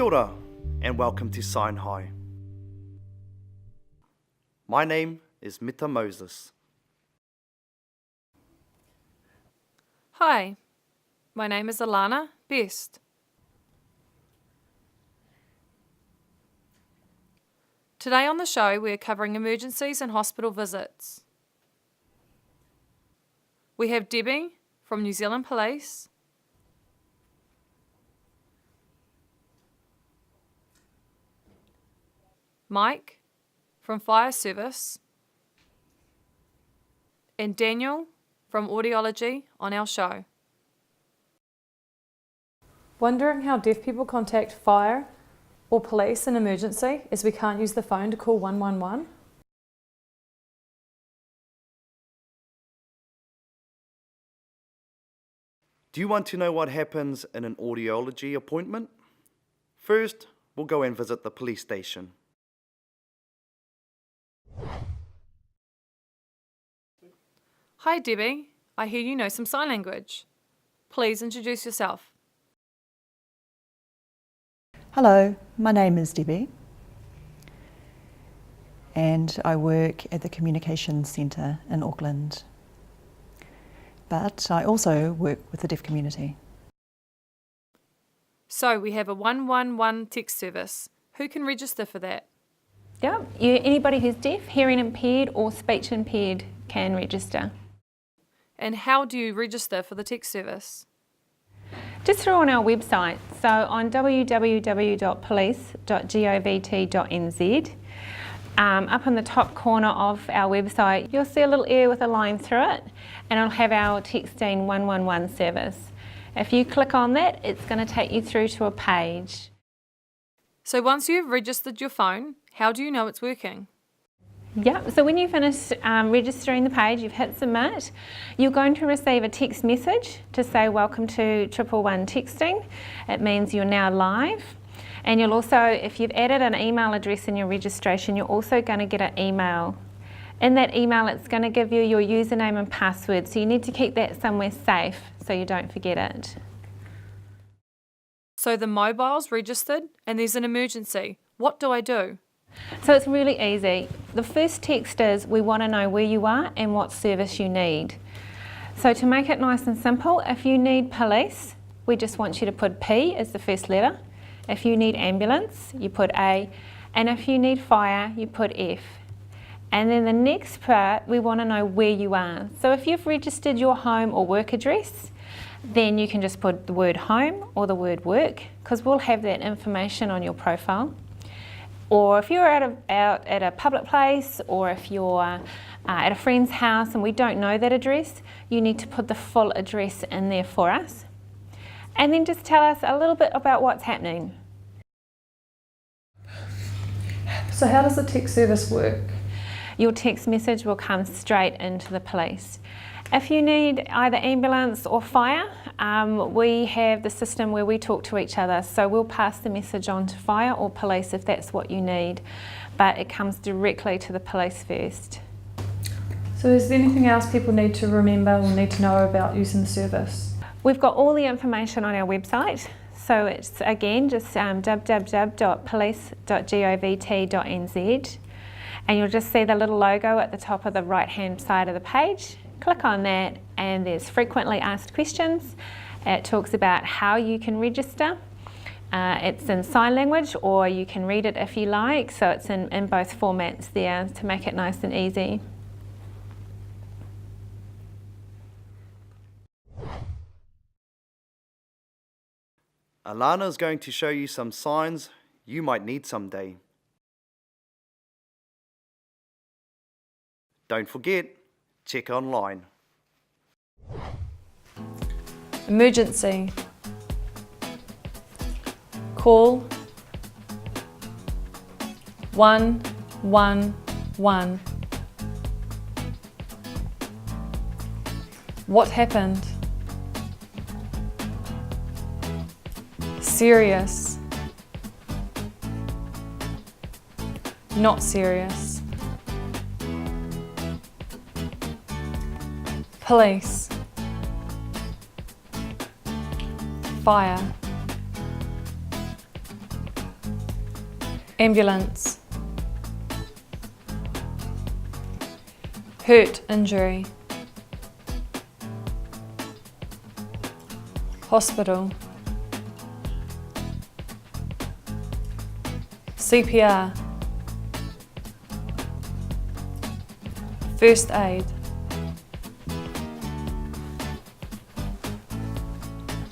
Kia ora, and welcome to Sign High. My name is Mita Moses. Hi, my name is Alana Best. Today on the show we are covering emergencies and hospital visits. We have Debbie from New Zealand Police, Mike from Fire Service, and Daniel from Audiology on our show. Wondering how deaf people contact fire or police in emergency as we can't use the phone to call 111? Do you want to know what happens in an audiology appointment? First, we'll go and visit the police station. Hi Debbie, I hear you know some sign language. Please introduce yourself. Hello, my name is Debbie and I work at the Communications Centre in Auckland, but I also work with the deaf community. So we have a 111 text service. Who can register for that? Yeah, anybody who's deaf, hearing impaired or speech impaired can register. And how do you register for the text service? Just through on our website, so on www.police.govt.nz, up in the top corner of our website you'll see a little area with a line through it and it'll have our texting 111 service. If you click on that, it's going to take you through to a page. So once you've registered your phone, how do you know it's working? Yeah, so when you finish registering the page, you've hit submit, you're going to receive a text message to say welcome to 111 texting. It means you're now live. And you'll also, if you've added an email address in your registration, you're also going to get an email. In that email, it's going to give you your username and password, so you need to keep that somewhere safe so you don't forget it. So the mobile's registered and there's an emergency. What do I do? So it's really easy. The first text is we want to know where you are and what service you need. So to make it nice and simple, if you need police, we just want you to put P as the first letter. If you need ambulance, you put A. And if you need fire, you put F. And then the next part, we want to know where you are. So if you've registered your home or work address, then you can just put the word home or the word work, because we'll have that information on your profile. Or if you're out at a public place, or if you're at a friend's house and we don't know that address, you need to put the full address in there for us. And then just tell us a little bit about what's happening. So how does the text service work? Your text message will come straight into the police. If you need either ambulance or fire, we have the system where we talk to each other, so we'll pass the message on to fire or police if that's what you need, but it comes directly to the police first. So is there anything else people need to remember or need to know about using the service? We've got all the information on our website, so it's again just www.police.govt.nz, and you'll just see the little logo at the top of the right hand side of the page. Click on that and there's frequently asked questions. It talks about how you can register. It's in sign language, or you can read it if you like, so it's in both formats there to make it nice and easy. Alana is going to show you some signs you might need someday. Don't forget, check online. Emergency. Call 111. What happened? Serious. Not serious. Police. Fire. ambulance, hurt injury, hospital, CPR, first aid,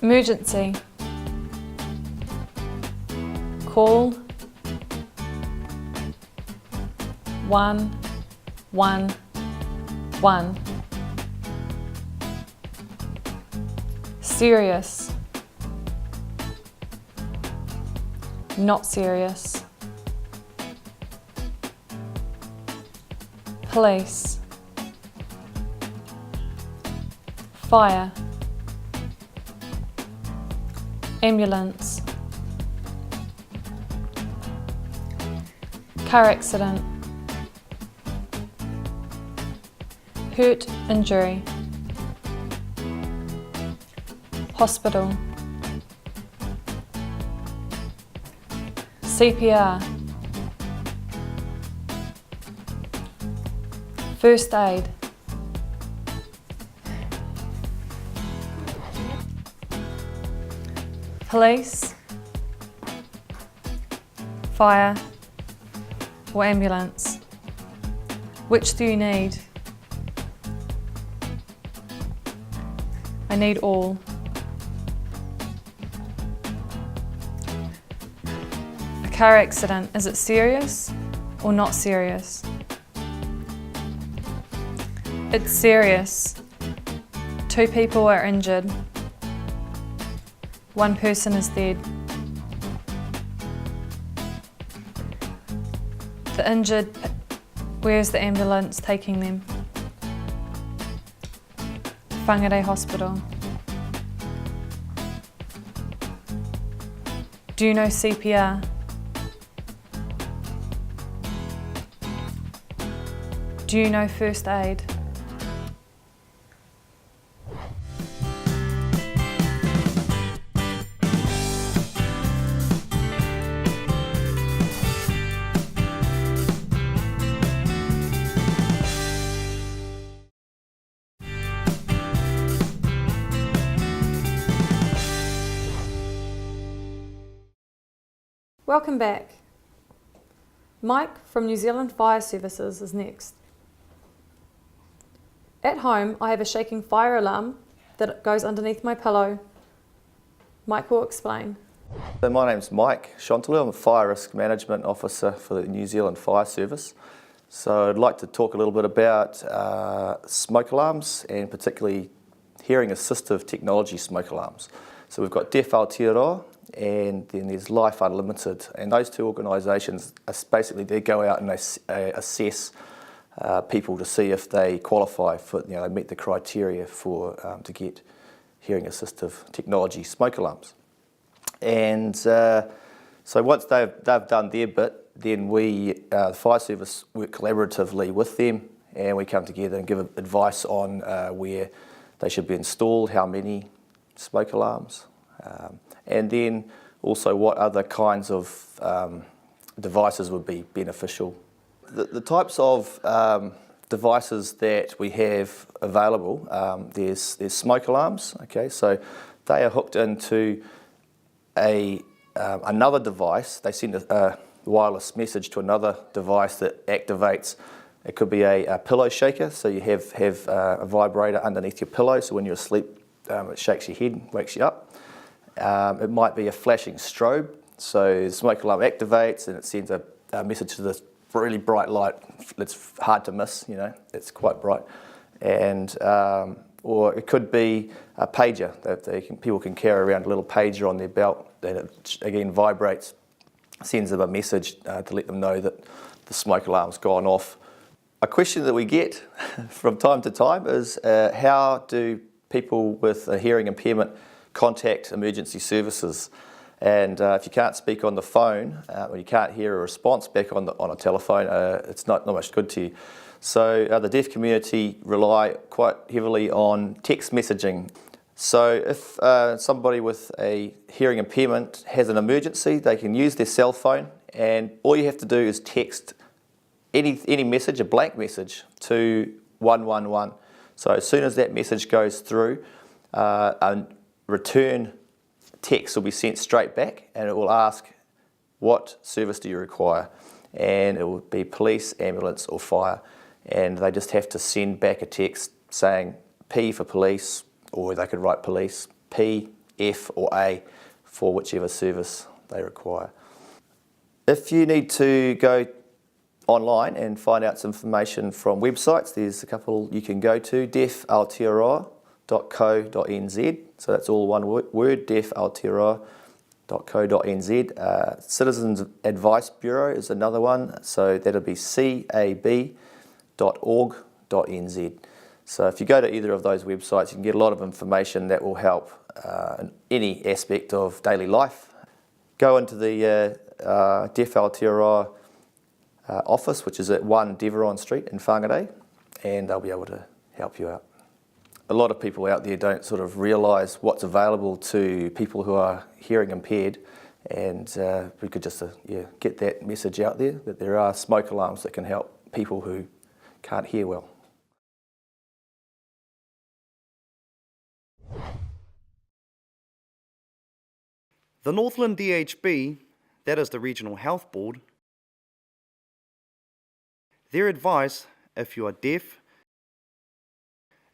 emergency, call 111, serious, not serious, police, fire, ambulance, car accident, hurt injury, hospital, CPR, first aid, police, fire, or ambulance. Which do you need? I need all. A car accident, is it serious or not serious? It's serious. 2 people are injured. 1 person is dead. The injured, where's the ambulance taking them? Whangarei Hospital. Do you know CPR? Do you know first aid? Welcome back. Mike from New Zealand Fire Services is next. At home, I have a shaking fire alarm that goes underneath my pillow. Mike will explain. So my name's Mike Chantalou. I'm a Fire Risk Management Officer for the New Zealand Fire Service. So I'd like to talk a little bit about smoke alarms and particularly hearing assistive technology smoke alarms. So we've got Deaf Aotearoa and then there's Life Unlimited, and those 2 organisations basically they go out and they assess people to see if they qualify for, they meet the criteria for to get hearing assistive technology smoke alarms. And so once they've done their bit, then we, the Fire Service, work collaboratively with them, and we come together and give advice on where they should be installed, how many smoke alarms, and then also what other kinds of devices would be beneficial. The types of devices that we have available, there's smoke alarms, okay, so they are hooked into another device. They send a wireless message to another device that activates. It could be a pillow shaker, so you have a vibrator underneath your pillow, so when you're asleep it shakes your head, wakes you up. It might be a flashing strobe, so the smoke alarm activates and it sends a message to this really bright light. It's hard to miss, it's quite bright. And or it could be a pager that people can carry around, a little pager on their belt that it, again vibrates, sends them a message to let them know that the smoke alarm's gone off. A question that we get from time to time is how do people with a hearing impairment contact emergency services? And if you can't speak on the phone or you can't hear a response back on a telephone, it's not much good to you. So the deaf community rely quite heavily on text messaging. So if somebody with a hearing impairment has an emergency, they can use their cell phone and all you have to do is text any message, a blank message, to 111. So as soon as that message goes through, a return text will be sent straight back, and it will ask, what service do you require? And it will be police, ambulance or fire. And they just have to send back a text saying P for police, or they could write police, P, F or A for whichever service they require. If you need to go online and find out some information from websites, there's a couple you can go to, deaf-aotearoa.co.nz, so that's all one word, deaf-aotearoa.co.nz. Citizens Advice Bureau is another one, so that'll be cab.org.nz. So if you go to either of those websites, you can get a lot of information that will help in any aspect of daily life. Go into the Deaf Aotearoa office, which is at 1 Deveron Street in Whangarei, and they'll be able to help you out. A lot of people out there don't sort of realise what's available to people who are hearing impaired, and we could just get that message out there that there are smoke alarms that can help people who can't hear well. The Northland DHB, that is the Regional Health Board, their advice, if you are deaf,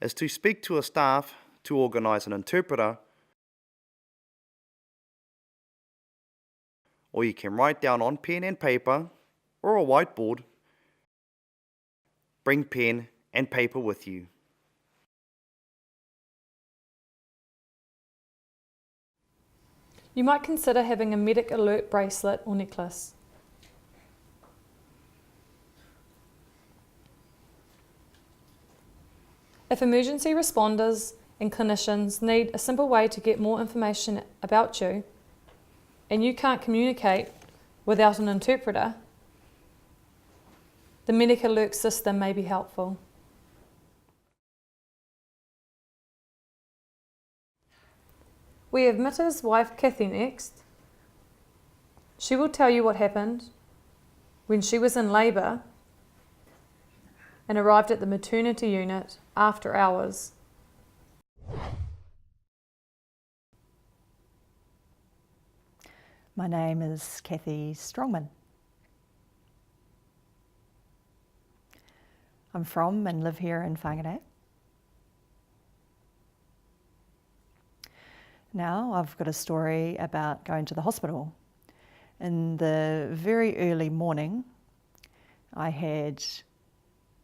is to speak to a staff to organise an interpreter, or you can write down on pen and paper or a whiteboard. Bring pen and paper with you. You might consider having a medic alert bracelet or necklace. If emergency responders and clinicians need a simple way to get more information about you, and you can't communicate without an interpreter, the medic alert system may be helpful. We have Mita's wife Kathy next. She will tell you what happened when she was in labour and arrived at the maternity unit after hours. My name is Kathy Strongman. I'm from and live here in Whangarei. Now I've got a story about going to the hospital. In the very early morning, I had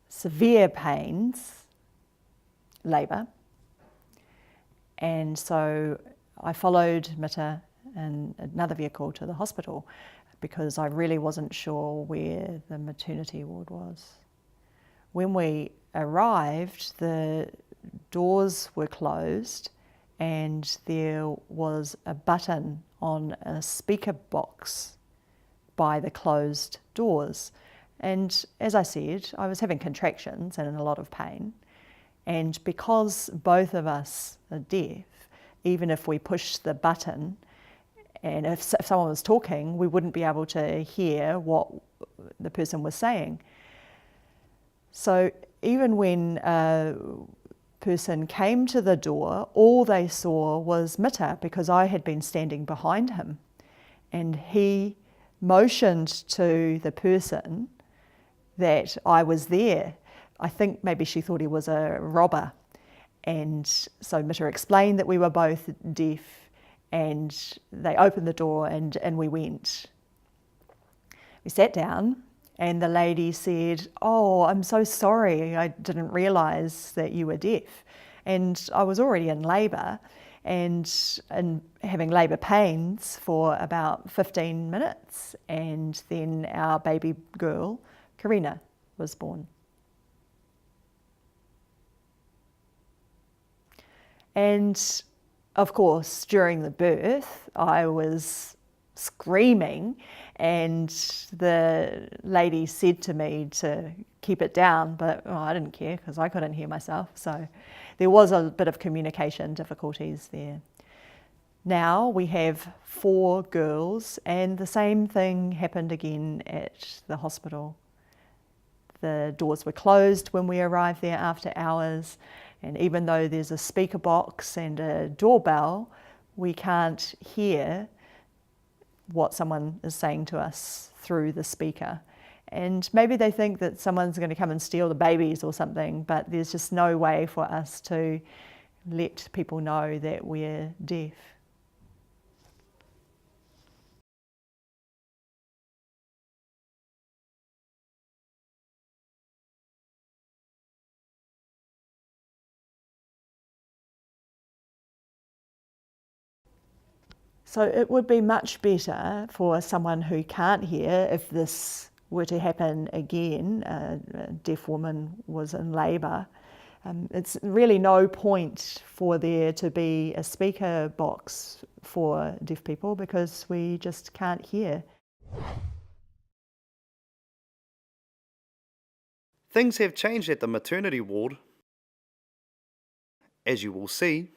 severe pains, labour, and so I followed Mita and another vehicle to the hospital because I really wasn't sure where the maternity ward was. When we arrived, the doors were closed and there was a button on a speaker box by the closed doors. And as I said, I was having contractions and in a lot of pain. And because both of us are deaf, even if we pushed the button and if someone was talking, we wouldn't be able to hear what the person was saying. So even when a person came to the door, all they saw was Mita because I had been standing behind him. And he motioned to the person that I was there. I think maybe she thought he was a robber. And so Mita explained that we were both deaf, and they opened the door and we went. We sat down and the lady said, "Oh, I'm so sorry, I didn't realise that you were deaf." And I was already in labour and having labour pains for about 15 minutes, and then our baby girl, Karina, was born. And of course, during the birth, I was screaming, and the lady said to me to keep it down, but I didn't care because I couldn't hear myself. So there was a bit of communication difficulties there. Now we have 4 girls, and the same thing happened again at the hospital. The doors were closed when we arrived there after hours, and even though there's a speaker box and a doorbell, we can't hear what someone is saying to us through the speaker. And maybe they think that someone's going to come and steal the babies or something, but there's just no way for us to let people know that we're deaf. So it would be much better for someone who can't hear, if this were to happen again, a deaf woman was in labour, it's really no point for there to be a speaker box for deaf people because we just can't hear. Things have changed at the maternity ward, as you will see.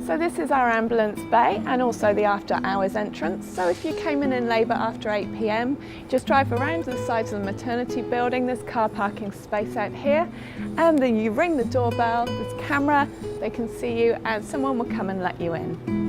So this is our ambulance bay and also the after hours entrance. So if you came in labour after 8 p.m, just drive around to the sides of the maternity building. There's car parking space out here, and then you ring the doorbell, there's a camera, they can see you and someone will come and let you in.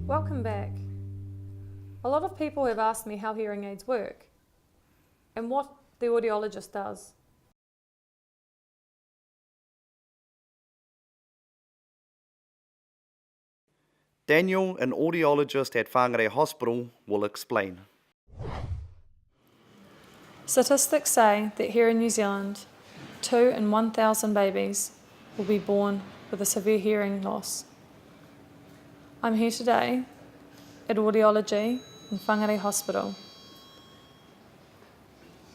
Welcome back. A lot of people have asked me how hearing aids work and what the audiologist does. Daniel, an audiologist at Whangarei Hospital, will explain. Statistics say that here in New Zealand, 2 in 1,000 babies will be born with a severe hearing loss. I'm here today at Audiology in Whangarei Hospital.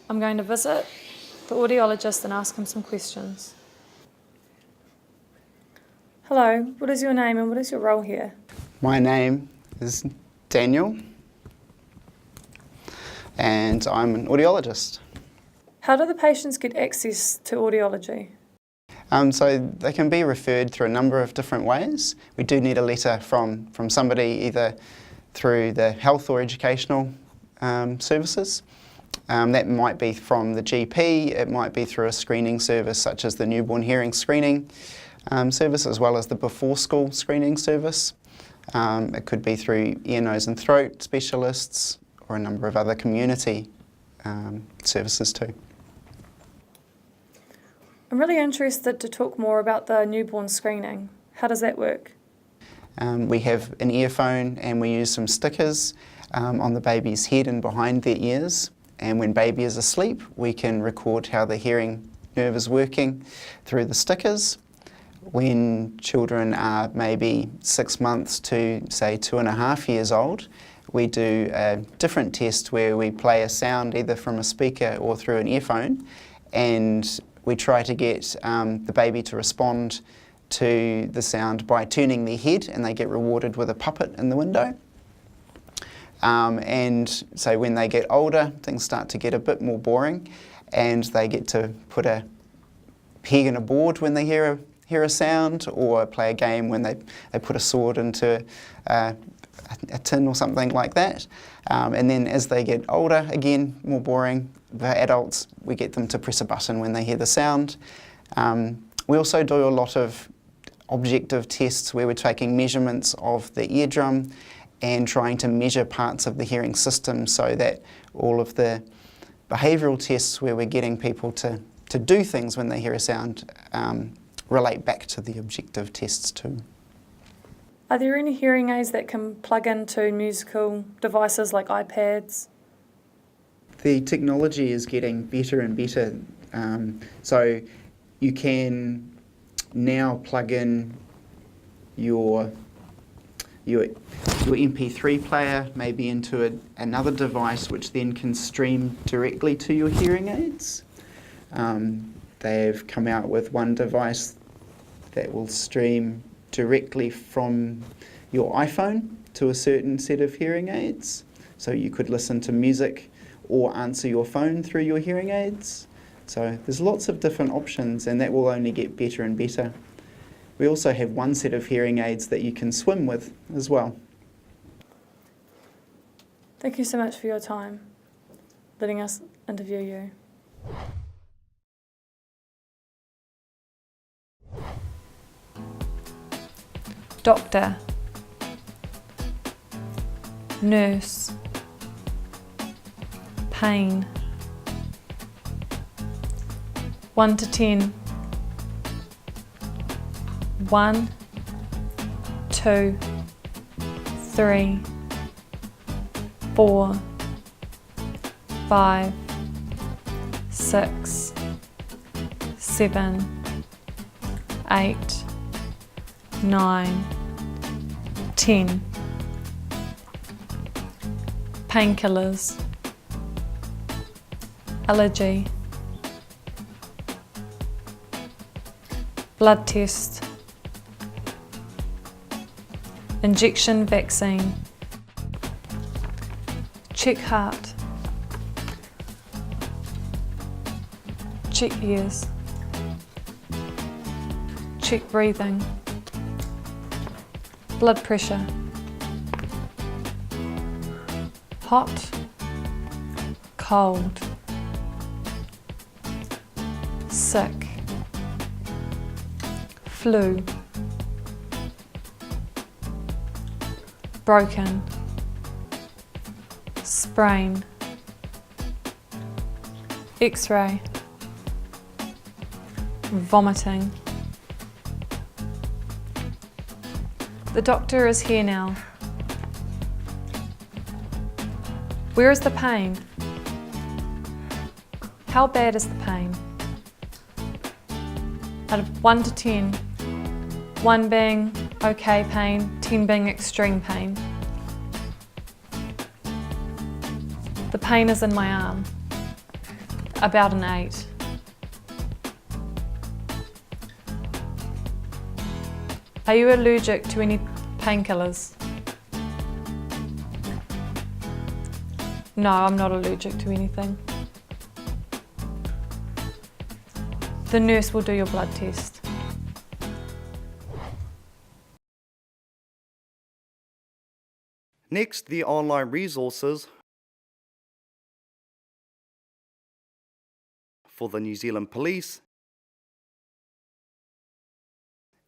I'm going to visit the audiologist and ask him some questions. Hello, what is your name and what is your role here? My name is Daniel and I'm an audiologist. How do the patients get access to audiology? So they can be referred through a number of different ways. We do need a letter from somebody either through the health or educational services. That might be from the GP, it might be through a screening service such as the newborn hearing screening service, as well as the before school screening service. It could be through ear, nose and throat specialists or a number of other community services too. I'm really interested to talk more about the newborn screening. How does that work? We have an earphone and we use some stickers on the baby's head and behind their ears, and when baby is asleep we can record how the hearing nerve is working through the stickers. When children are maybe 6 months to say 2.5 years old, we do a different test where we play a sound either from a speaker or through an earphone, and we try to get the baby to respond to the sound by turning their head, and they get rewarded with a puppet in the window. And so when they get older, things start to get a bit more boring, and they get to put a peg in a board when they hear a sound, or play a game when they put a sword into a tin or something like that. And then as they get older, again, more boring, the adults, we get them to press a button when they hear the sound. We also do a lot of objective tests where we're taking measurements of the eardrum and trying to measure parts of the hearing system, so that all of the behavioural tests where we're getting people to do things when they hear a sound relate back to the objective tests too. Are there any hearing aids that can plug into musical devices like iPads? The technology is getting better and better, so you can now plug in your your MP3 player maybe into another device which then can stream directly to your hearing aids. They've come out with one device that will stream directly from your iPhone to a certain set of hearing aids. So you could listen to music or answer your phone through your hearing aids. So there's lots of different options, and that will only get better and better. We also have one set of hearing aids that you can swim with as well. Thank you so much for your time, letting us interview you. Doctor, nurse, pain, 1 to 10, 1, 2, 3, 4, 5, 6, 7, 8, 9, 10. Painkillers, allergy, blood test, injection vaccine, check heart, check ears, check breathing, blood pressure, hot, cold, sick, flu, broken, sprain, x-ray, vomiting. The doctor is here now. Where is the pain? How bad is the pain? Out of 1 to 10, 1 being okay pain, 10 being extreme pain. The pain is in my arm, about an 8. Are you allergic to any painkillers? No, I'm not allergic to anything. The nurse will do your blood test. Next, the online resources for the New Zealand Police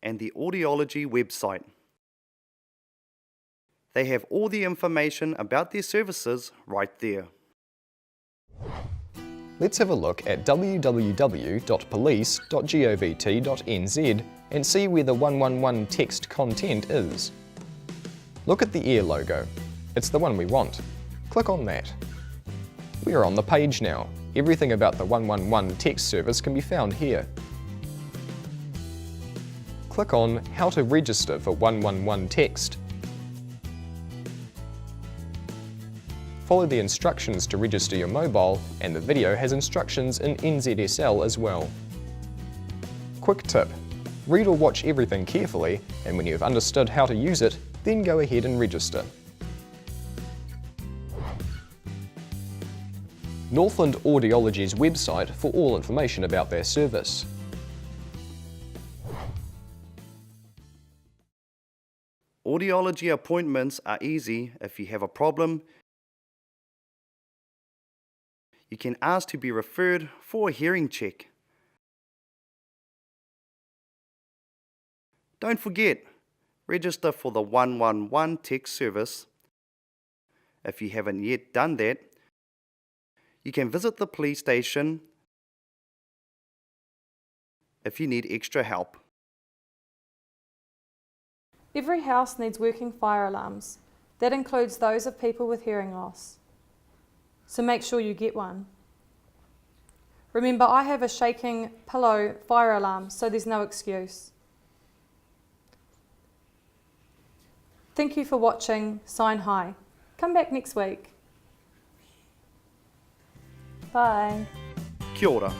and the Audiology website. They have all the information about their services right there. Let's have a look at www.police.govt.nz and see where the 111 text content is. Look at the ear logo. It's the one we want. Click on that. We are on the page now. Everything about the 111 text service can be found here. Click on How to register for 111 text. Follow the instructions to register your mobile, and the video has instructions in NZSL as well. Quick tip: read or watch everything carefully, and when you have understood how to use it, then go ahead and register. Northland Audiology's website for all information about their service. Audiology appointments are easy. If you have a problem, you can ask to be referred for a hearing check. Don't forget, register for the 111 text service. If you haven't yet done that, you can visit the police station if you need extra help. Every house needs working fire alarms. That includes those of people with hearing loss. So make sure you get one. Remember, I have a shaking pillow fire alarm, so there's no excuse. Thank you for watching Sign High. Come back next week. Bye. Kia ora.